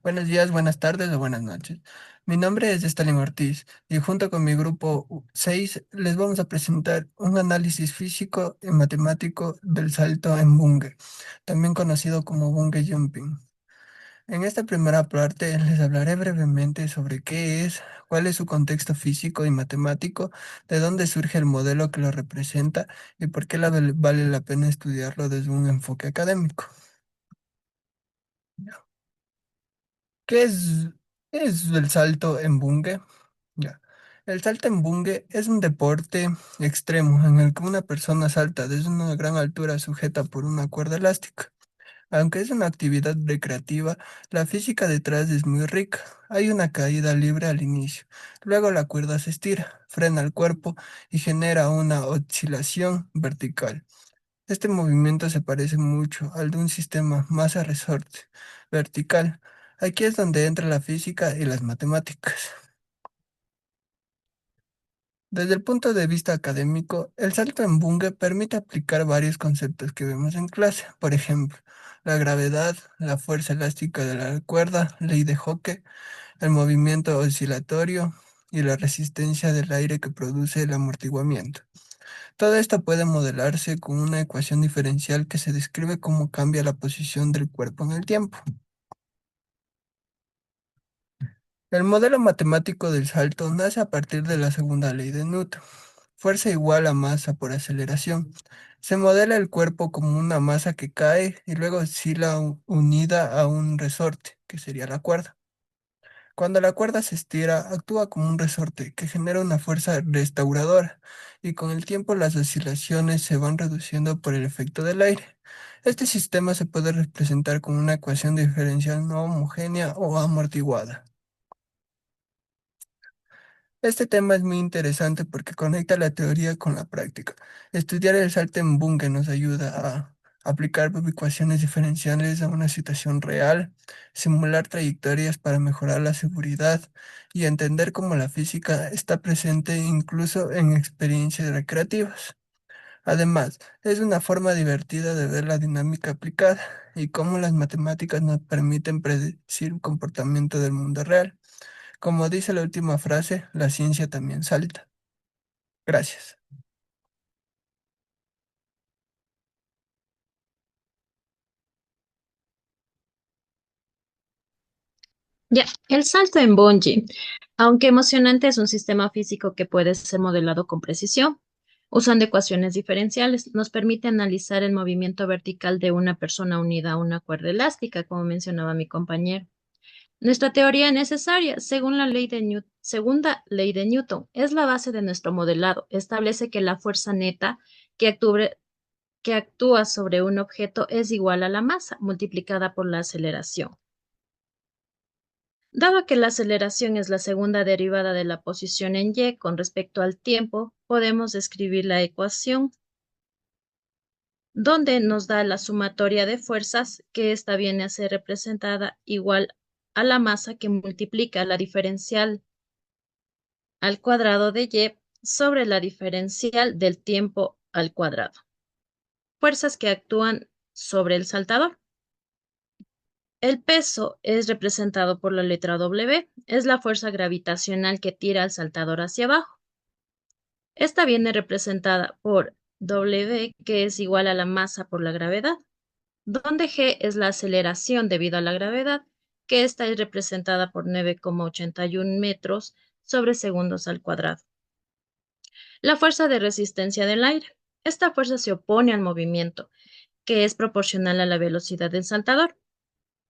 Buenos días, buenas tardes o buenas noches. Mi nombre es Stalin Ortiz y junto con mi grupo 6 les vamos a presentar un análisis físico y matemático del salto en Bunge, también conocido como Bunge Jumping. En esta primera parte les hablaré brevemente sobre qué es, cuál es su contexto físico y matemático, de dónde surge el modelo que lo representa y por qué vale la pena estudiarlo desde un enfoque académico. ¿Qué es, qué es el salto en Bunge? Ya. El salto en bungue es un deporte extremo en el que una persona salta desde una gran altura sujeta por una cuerda elástica. Aunque es una actividad recreativa, la física detrás es muy rica. Hay una caída libre al inicio. Luego la cuerda se estira, frena el cuerpo y genera una oscilación vertical. Este movimiento se parece mucho al de un sistema masa resorte vertical. Aquí es donde entra la física y las matemáticas. Desde el punto de vista académico, el salto en Bunge permite aplicar varios conceptos que vemos en clase. Por ejemplo, la gravedad, la fuerza elástica de la cuerda, ley de Hooke, el movimiento oscilatorio y la resistencia del aire que produce el amortiguamiento. Todo esto puede modelarse con una ecuación diferencial que se describe cómo cambia la posición del cuerpo en el tiempo. El modelo matemático del salto nace a partir de la segunda ley de Newton. Fuerza igual a masa por aceleración. Se modela el cuerpo como una masa que cae y luego oscila unida a un resorte, que sería la cuerda. Cuando la cuerda se estira, actúa como un resorte que genera una fuerza restauradora y con el tiempo las oscilaciones se van reduciendo por el efecto del aire. Este sistema se puede representar como una ecuación diferencial no homogénea o amortiguada. Este tema es muy interesante porque conecta la teoría con la práctica. Estudiar el Saltenbunge nos ayuda a aplicar ecuaciones diferenciales a una situación real, simular trayectorias para mejorar la seguridad y entender cómo la física está presente incluso en experiencias recreativas. Además, es una forma divertida de ver la dinámica aplicada y cómo las matemáticas nos permiten predecir el comportamiento del mundo real. Como dice la última frase, la ciencia también salta. Gracias. Ya, el salto en bungee, aunque emocionante, es un sistema físico que puede ser modelado con precisión. Usando ecuaciones diferenciales, nos permite analizar el movimiento vertical de una persona unida a una cuerda elástica, como mencionaba mi compañero. Nuestra teoría necesaria, según la ley de segunda ley de Newton, es la base de nuestro modelado. Establece que la fuerza neta que que actúa sobre un objeto es igual a la masa multiplicada por la aceleración. Dado que la aceleración es la segunda derivada de la posición en y con respecto al tiempo, podemos escribir la ecuación donde nos da la sumatoria de fuerzas, que esta viene a ser representada igual a la masa que multiplica la diferencial al cuadrado de y sobre la diferencial del tiempo al cuadrado. Fuerzas que actúan sobre el saltador. El peso es representado por la letra W, es la fuerza gravitacional que tira al saltador hacia abajo. Esta viene representada por W, que es igual a la masa por la gravedad, donde G es la aceleración debido a la gravedad, que esta es representada por 9,81 metros sobre segundos al cuadrado. La fuerza de resistencia del aire. Esta fuerza se opone al movimiento, que es proporcional a la velocidad del saltador.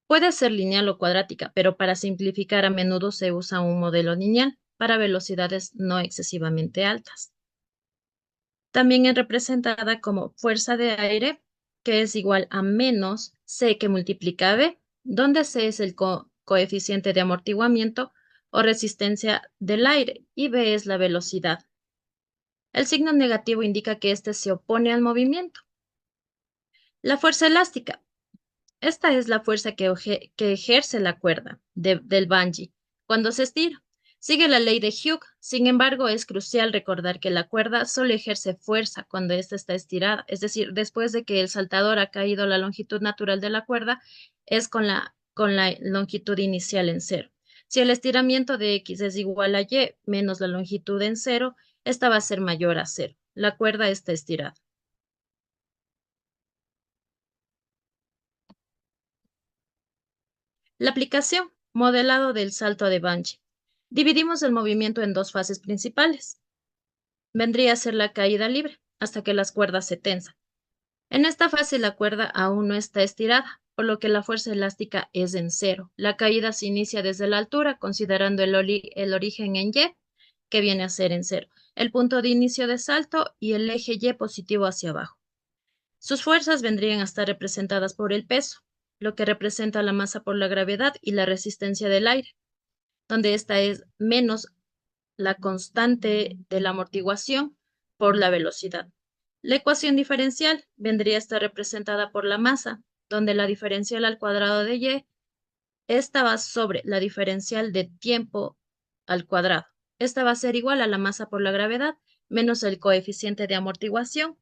Puede ser lineal o cuadrática, pero para simplificar a menudo se usa un modelo lineal para velocidades no excesivamente altas. También es representada como fuerza de aire, que es igual a menos C que multiplica B, donde C es el coeficiente de amortiguamiento o resistencia del aire y B es la velocidad. El signo negativo indica que éste se opone al movimiento. La fuerza elástica. Esta es la fuerza que ejerce la cuerda del bungee cuando se estira. Sigue la ley de Hooke, sin embargo, es crucial recordar que la cuerda solo ejerce fuerza cuando ésta está estirada, es decir, después de que el saltador ha caído la longitud natural de la cuerda, es con la con la longitud inicial en cero. Si el estiramiento de X es igual a Y menos la longitud en cero, esta va a ser mayor a cero. La cuerda está estirada. La aplicación, modelado del salto de Banchi. Dividimos el movimiento en dos fases principales. Vendría a ser la caída libre, hasta que las cuerdas se tensan. En esta fase la cuerda aún no está estirada, por lo que la fuerza elástica es en cero. La caída se inicia desde la altura, considerando el origen en Y, que viene a ser en cero, el punto de inicio de salto y el eje Y positivo hacia abajo. Sus fuerzas vendrían a estar representadas por el peso, lo que representa la masa por la gravedad y la resistencia del aire, donde esta es menos la constante de la amortiguación por la velocidad. La ecuación diferencial vendría a estar representada por la masa, donde la diferencial al cuadrado de Y esta va sobre la diferencial de tiempo al cuadrado. Esta va a ser igual a la masa por la gravedad menos el coeficiente de amortiguación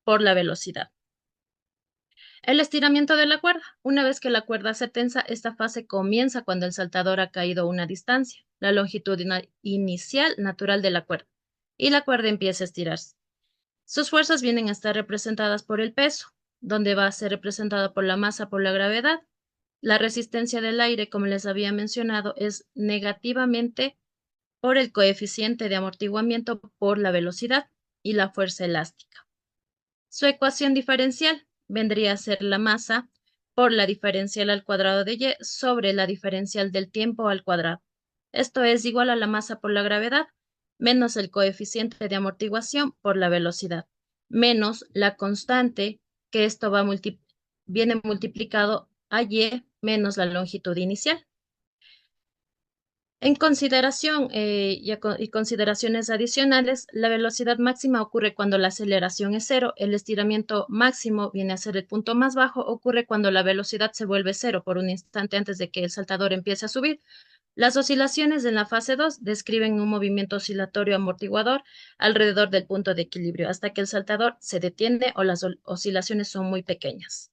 por la velocidad. El estiramiento de la cuerda. Una vez que la cuerda se tensa, esta fase comienza cuando el saltador ha caído una distancia, la longitud inicial natural de la cuerda, y la cuerda empieza a estirarse. Sus fuerzas vienen a estar representadas por el peso, donde va a ser representada por la masa por la gravedad. La resistencia del aire, como les había mencionado, es negativamente por el coeficiente de amortiguamiento por la velocidad y la fuerza elástica. Su ecuación diferencial vendría a ser la masa por la diferencial al cuadrado de Y sobre la diferencial del tiempo al cuadrado. Esto es igual a la masa por la gravedad menos el coeficiente de amortiguación por la velocidad, menos la constante, que esto viene multiplicado a Y menos la longitud inicial. En consideración y consideraciones adicionales, la velocidad máxima ocurre cuando la aceleración es cero, el estiramiento máximo viene a ser el punto más bajo, ocurre cuando la velocidad se vuelve cero por un instante antes de que el saltador empiece a subir. Las oscilaciones en la fase 2 describen un movimiento oscilatorio amortiguador alrededor del punto de equilibrio hasta que el saltador se detiene o las oscilaciones son muy pequeñas.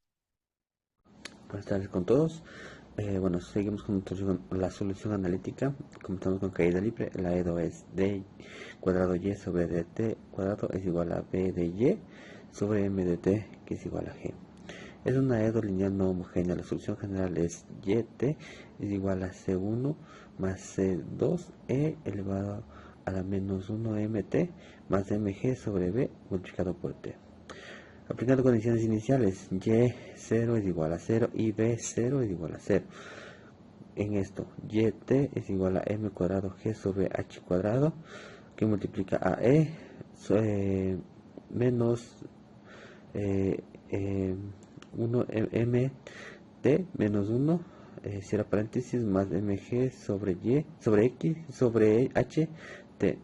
Buenas tardes con todos. Bueno, seguimos con la solución analítica. Comenzamos con caída libre. La EDO es d cuadrado y sobre dt cuadrado es igual a b de y sobre m de t, que es igual a g. Es una EDO lineal no homogénea. La solución general es yt es igual a c1 más c2 elevado a la menos 1 mt más mg sobre b multiplicado por t. Aplicando condiciones iniciales, y0 es igual a 0 y b0 es igual a 0. En esto, yt es igual a m cuadrado g sobre h cuadrado, que multiplica a menos 1 mt menos 1, cierra paréntesis, más mg sobre x sobre h t.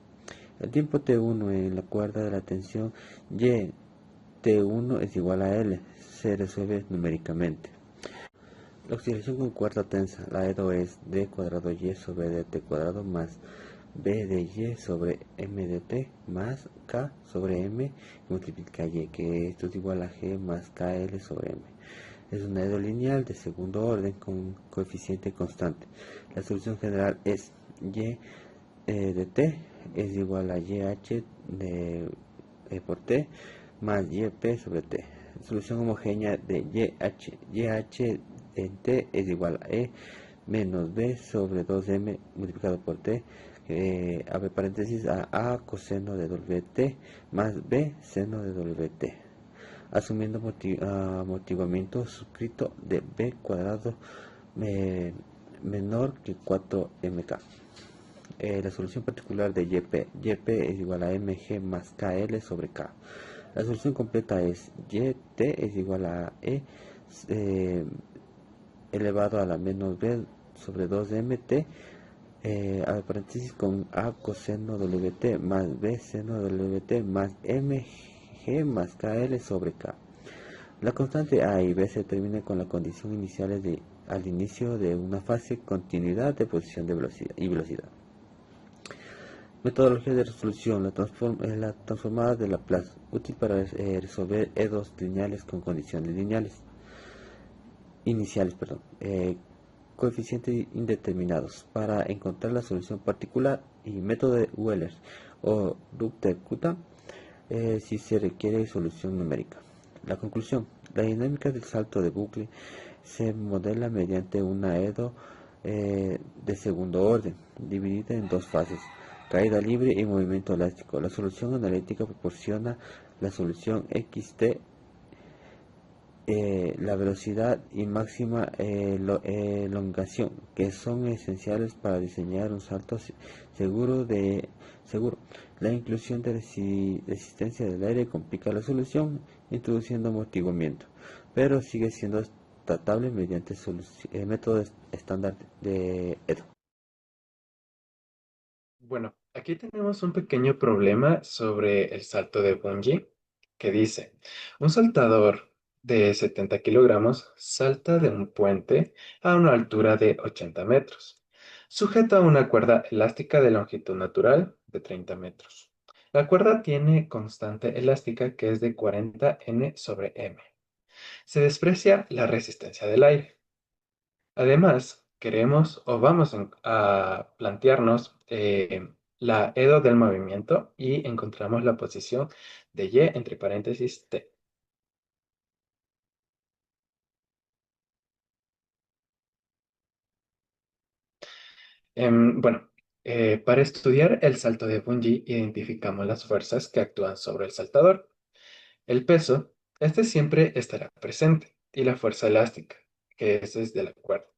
El tiempo t1 en la cuerda de la tensión y T1 es igual a L, se resuelve numéricamente. La oscilación con cuerda tensa, la EDO es d cuadrado y sobre dt cuadrado más b de y sobre m de t más k sobre m multiplica y, que esto es igual a g más kl sobre m. Es una EDO lineal de segundo orden con coeficiente constante. La solución general es y de t es igual a yh por t más yp sobre t. Solución homogénea de yh en t es igual a e menos b sobre 2m multiplicado por t, abre paréntesis, a coseno de wt más b seno de wt, asumiendo amortiguamiento suscrito de b cuadrado menor que 4mk. La solución particular de yp es igual a mg más kl sobre k. La solución completa es yt es igual a elevado a la menos b sobre 2mt, a paréntesis, con a coseno wt más b seno wt más mg más kl sobre k. La constante a y b se determina con la condición iniciales al inicio de una fase, continuidad de posición de velocidad y velocidad. Metodología de resolución, la transformada de Laplace, útil para resolver EDOs lineales con condiciones iniciales. coeficientes indeterminados para encontrar la solución particular y método de Euler o Rupert-Cuta si se requiere solución numérica. La conclusión: la dinámica del salto de bucle se modela mediante una EDO de segundo orden, dividida en dos fases, caída libre y movimiento elástico. La solución analítica proporciona la solución xt, la velocidad y máxima elongación, que son esenciales para diseñar un salto seguro. La inclusión de resistencia del aire complica la solución, introduciendo amortiguamiento, pero sigue siendo tratable mediante método estándar de EDO. Bueno, aquí tenemos un pequeño problema sobre el salto de bungee que dice, un saltador de 70 kilogramos salta de un puente a una altura de 80 metros, sujeto a una cuerda elástica de longitud natural de 30 metros. La cuerda tiene constante elástica que es de 40 N sobre M. Se desprecia la resistencia del aire. Además, queremos o vamos a plantearnos la EDO del movimiento y encontramos la posición de Y entre paréntesis T. Bueno, para estudiar el salto de bungee identificamos las fuerzas que actúan sobre el saltador. El peso, este siempre estará presente, y la fuerza elástica, que es de la cuerda.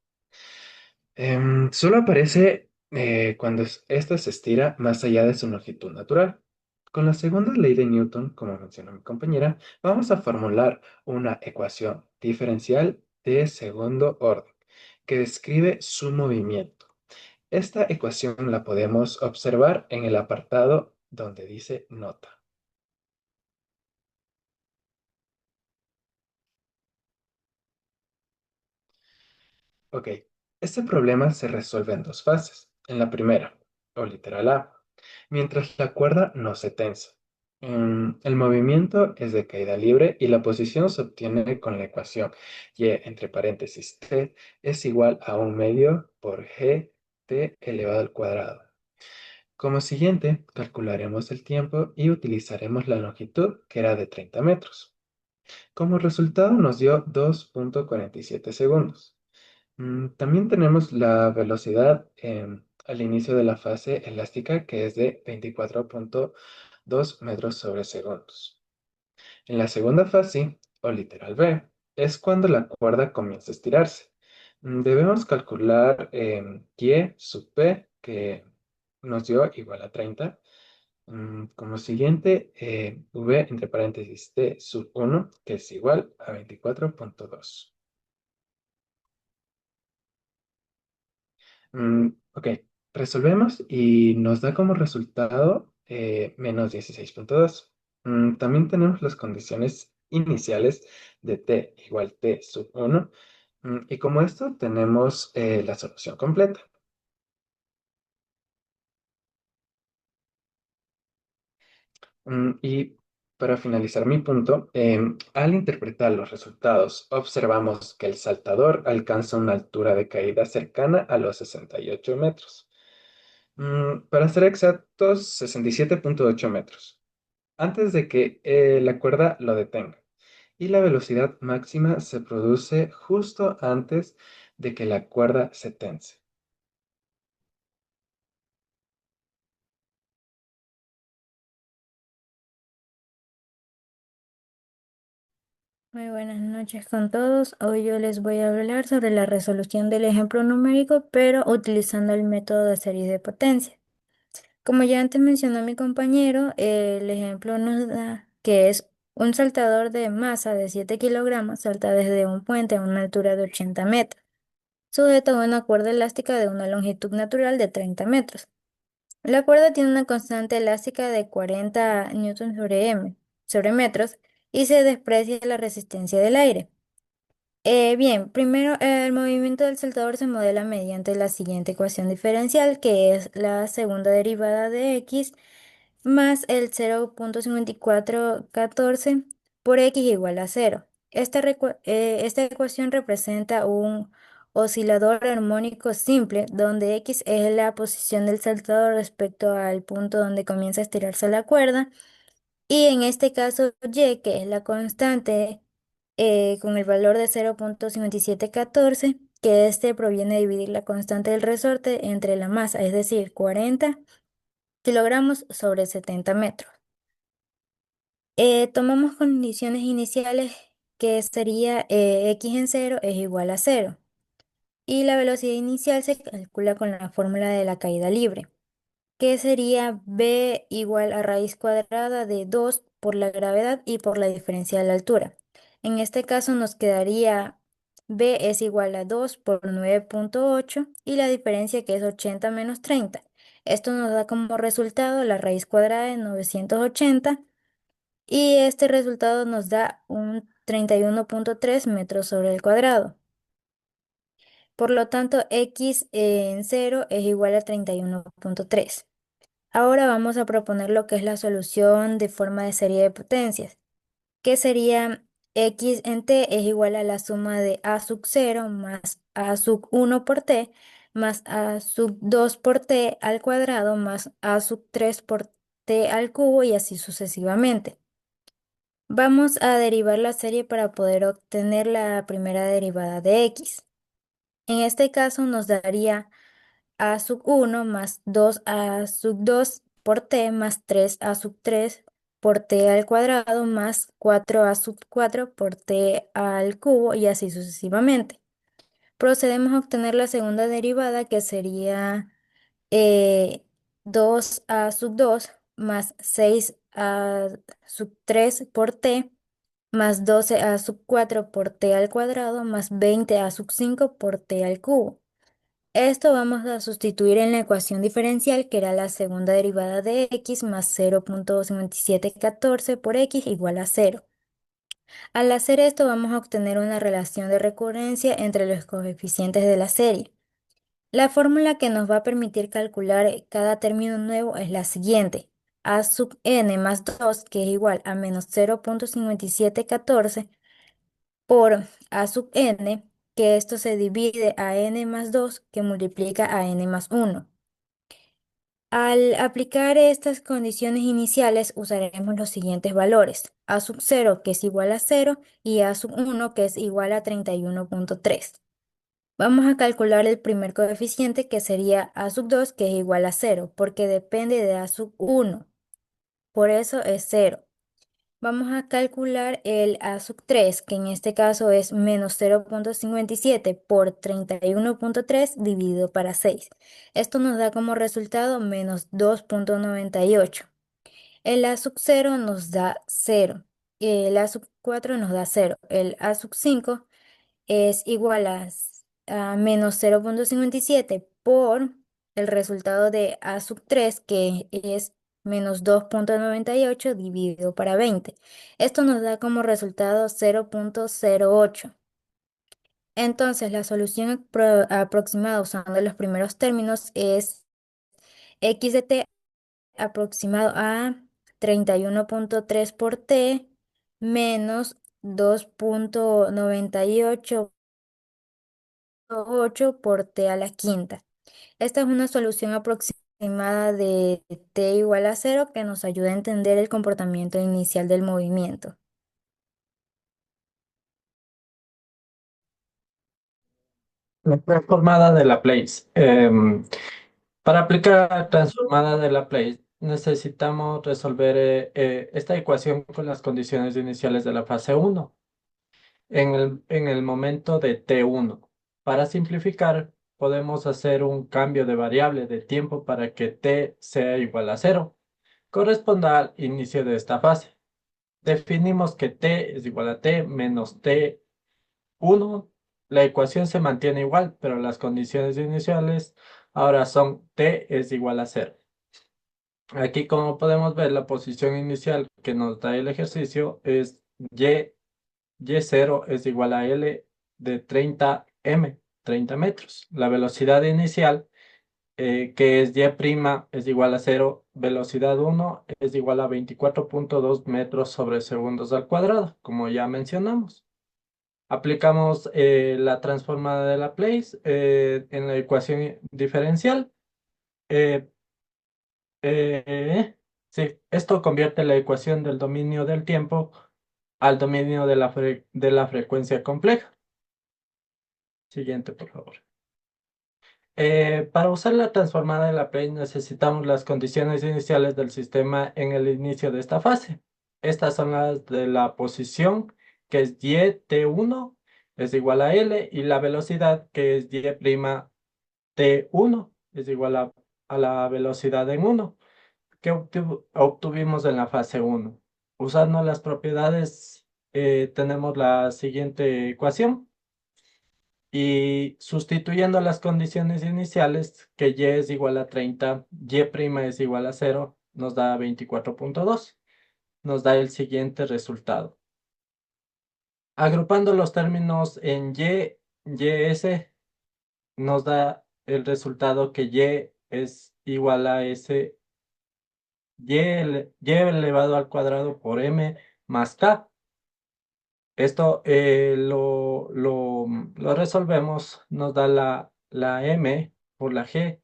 Solo aparece cuando ésta se estira más allá de su longitud natural. Con la segunda ley de Newton, como mencionó mi compañera, vamos a formular una ecuación diferencial de segundo orden que describe su movimiento. Esta ecuación la podemos observar en el apartado donde dice nota. Ok, este problema se resuelve en dos fases. En la primera, o literal A, mientras la cuerda no se tensa. El movimiento es de caída libre y la posición se obtiene con la ecuación y entre paréntesis t es igual a 1/2 por g t elevado al cuadrado. Como siguiente, calcularemos el tiempo y utilizaremos la longitud que era de 30 metros. Como resultado nos dio 2,47 segundos. También tenemos la velocidad al inicio de la fase elástica que es de 24,2 metros sobre segundos. En la segunda fase, o literal B, es cuando la cuerda comienza a estirarse. Debemos calcular Y sub P, que nos dio igual a 30. Como siguiente, V entre paréntesis T sub 1, que es igual a 24,2. Ok, resolvemos y nos da como resultado menos 16,2. También tenemos las condiciones iniciales de t igual t sub 1. Y como esto tenemos la solución completa. Y para finalizar mi punto, al interpretar los resultados, observamos que el saltador alcanza una altura de caída cercana a los 68 metros. Para ser exactos, 67,8 metros, antes de que la cuerda lo detenga. Y la velocidad máxima se produce justo antes de que la cuerda se tense. Muy buenas noches con todos. Hoy yo les voy a hablar sobre la resolución del ejemplo numérico, pero utilizando el método de series de potencia. Como ya antes mencionó mi compañero, el ejemplo nos da que es un saltador de masa de 7 kilogramos, salta desde un puente a una altura de 80 metros, sujeto a una cuerda elástica de una longitud natural de 30 metros. La cuerda tiene una constante elástica de 40 newton sobre sobre metros y se desprecia la resistencia del aire. Bien, primero el movimiento del saltador se modela mediante la siguiente ecuación diferencial, que es la segunda derivada de x más el 0,5414 por x igual a 0. Esta ecuación representa un oscilador armónico simple, donde X es la posición del saltador respecto al punto donde comienza a estirarse la cuerda, y en este caso Y, que es la constante con el valor de 0.5714, que este proviene de dividir la constante del resorte entre la masa, es decir, 40 kilogramos sobre 70 metros. Tomamos condiciones iniciales que sería X en cero es igual a cero. Y la velocidad inicial se calcula con la fórmula de la caída libre, que sería b igual a raíz cuadrada de 2 por la gravedad y por la diferencia de la altura. En este caso nos quedaría b es igual a 2 por 9.8 y la diferencia que es 80 menos 30. Esto nos da como resultado la raíz cuadrada de 980 y este resultado nos da un 31.3 metros sobre el cuadrado. Por lo tanto, x en cero es igual a 31.3. Ahora vamos a proponer lo que es la solución de forma de serie de potencias, que sería x en t es igual a la suma de a sub 0 más a sub 1 por t más a sub 2 por t al cuadrado más a sub 3 por t al cubo y así sucesivamente. Vamos a derivar la serie para poder obtener la primera derivada de x. En este caso nos daría a sub 1 más 2a sub 2 por t más 3a sub 3 por t al cuadrado más 4a sub 4 por t al cubo y así sucesivamente. Procedemos a obtener la segunda derivada que sería 2a sub 2 más 6a sub 3 por t más 12a sub 4 por t al cuadrado más 20a sub 5 por t al cubo. Esto vamos a sustituir en la ecuación diferencial, que era la segunda derivada de x más 0.5714 por x igual a 0. Al hacer esto vamos a obtener una relación de recurrencia entre los coeficientes de la serie. La fórmula que nos va a permitir calcular cada término nuevo es la siguiente. A sub n más 2, que es igual a menos 0.5714 por a sub n, que esto se divide a n más 2, que multiplica a n más 1. Al aplicar estas condiciones iniciales usaremos los siguientes valores: a sub 0 que es igual a 0 y a sub 1 que es igual a 31.3. Vamos a calcular el primer coeficiente que sería a sub 2 que es igual a 0 porque depende de a sub 1, por eso es 0. Vamos a calcular el a sub 3, que en este caso es menos 0.57 por 31.3 dividido para 6. Esto nos da como resultado menos 2.98. El a sub 0 nos da 0. El a sub 4 nos da 0. El a sub 5 es igual a menos 0.57 por el resultado de a sub 3, que es menos 2.98 dividido para 20. Esto nos da como resultado 0.08. Entonces, la solución aproximada usando los primeros términos es x de t aproximado a 31.3 por t menos 2.98 por t a la quinta. Esta es una solución aproximada de t igual a cero que nos ayuda a entender el comportamiento inicial del movimiento. La transformada de Laplace. Para aplicar la transformada de Laplace, necesitamos resolver esta ecuación con las condiciones iniciales de la fase 1 en el momento de t1. Para simplificar, podemos hacer un cambio de variable de tiempo para que t sea igual a 0. Corresponda al inicio de esta fase. Definimos que t es igual a t menos t1. La ecuación se mantiene igual, pero las condiciones iniciales ahora son t es igual a 0. Aquí, como podemos ver, la posición inicial que nos da el ejercicio es y0 es igual a L de 30 metros. La velocidad inicial, que es Y' es igual a 0, velocidad 1 es igual a 24.2 metros sobre segundos al cuadrado, como ya mencionamos. aplicamos la transformada de Laplace en la ecuación diferencial. Eh, sí, esto convierte la ecuación del dominio del tiempo al dominio de de la frecuencia compleja. Siguiente, por favor. Para usar la transformada de Laplace necesitamos las condiciones iniciales del sistema en el inicio de esta fase. Estas son las de la posición, que es y t1 es igual a L, y la velocidad, que es y' t1 es igual a la velocidad en 1, que obtuvimos en la fase 1. Usando las propiedades, tenemos la siguiente ecuación. Y sustituyendo las condiciones iniciales, que y es igual a 30, y' es igual a 0, nos da 24.2. Nos da el siguiente resultado. Agrupando los términos en y, nos da el resultado que y es igual a s, y elevado al cuadrado por m más k. Esto lo resolvemos, nos da la m por la g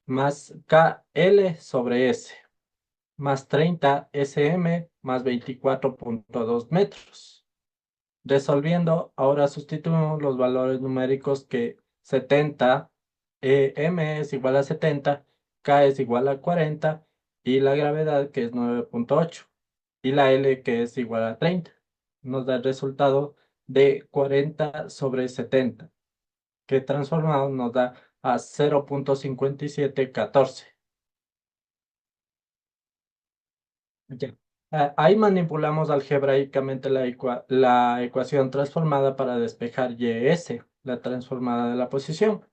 más KL sobre S, más 30 SM más 24.2 metros. Resolviendo, ahora sustituimos los valores numéricos, que 70, M es igual a 70, K es igual a 40, y la gravedad, que es 9.8, y la L, que es igual a 30. Nos da el resultado de 40 sobre 70, que transformado nos da a 0.5714. Ya. Ahí manipulamos algebraicamente la ecuación transformada para despejar YS, la transformada de la posición.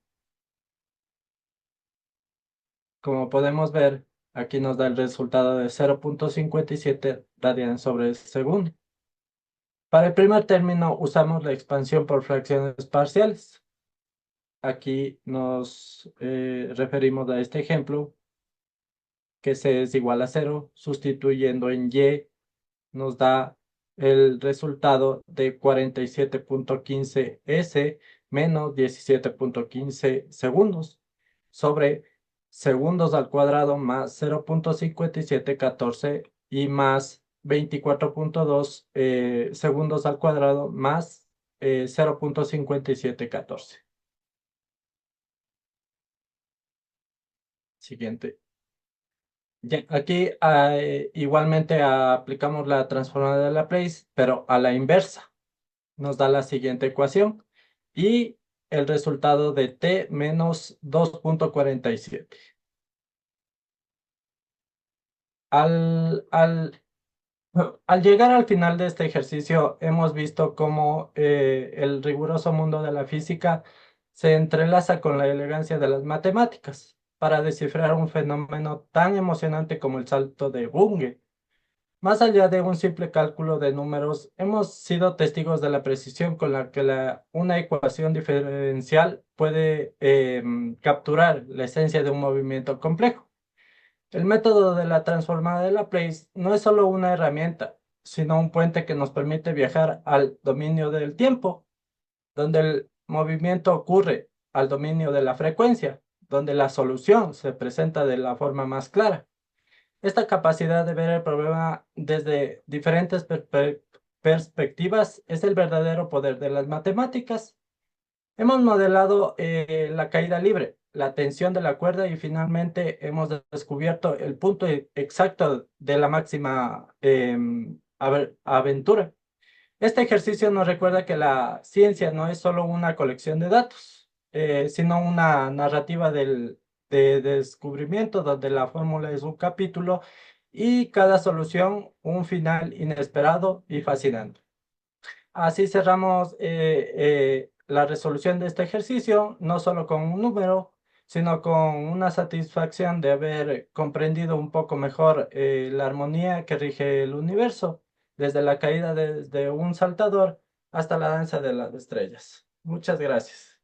Como podemos ver, aquí nos da el resultado de 0.57 radianes sobre segundo. Para el primer término usamos la expansión por fracciones parciales. Aquí nos referimos a este ejemplo, que C es igual a 0, sustituyendo en Y nos da el resultado de 47.15 S menos 17.15 segundos sobre segundos al cuadrado más 0.5714 y más 24.2 segundos al cuadrado más 0.5714. Siguiente. Ya, aquí igualmente aplicamos la transformada de Laplace, pero a la inversa. Nos da la siguiente ecuación y el resultado de t menos 2.47. Al, al, al llegar al final de este ejercicio, hemos visto cómo el riguroso mundo de la física se entrelaza con la elegancia de las matemáticas para descifrar un fenómeno tan emocionante como el salto de Runge. Más allá de un simple cálculo de números, hemos sido testigos de la precisión con la que una ecuación diferencial puede capturar la esencia de un movimiento complejo. El método de la transformada de Laplace no es solo una herramienta, sino un puente que nos permite viajar al dominio del tiempo, donde el movimiento ocurre, al dominio de la frecuencia, donde la solución se presenta de la forma más clara. Esta capacidad de ver el problema desde diferentes perspectivas es el verdadero poder de las matemáticas. Hemos modelado la caída libre, la tensión de la cuerda, y finalmente hemos descubierto el punto exacto de la máxima aventura. Este ejercicio nos recuerda que la ciencia no es solo una colección de datos, sino una narrativa de descubrimiento, donde la fórmula es un capítulo y cada solución un final inesperado y fascinante. Así cerramos la resolución de este ejercicio, no solo con un número, sino con una satisfacción de haber comprendido un poco mejor la armonía que rige el universo, desde la caída de un saltador hasta la danza de las estrellas. Muchas gracias.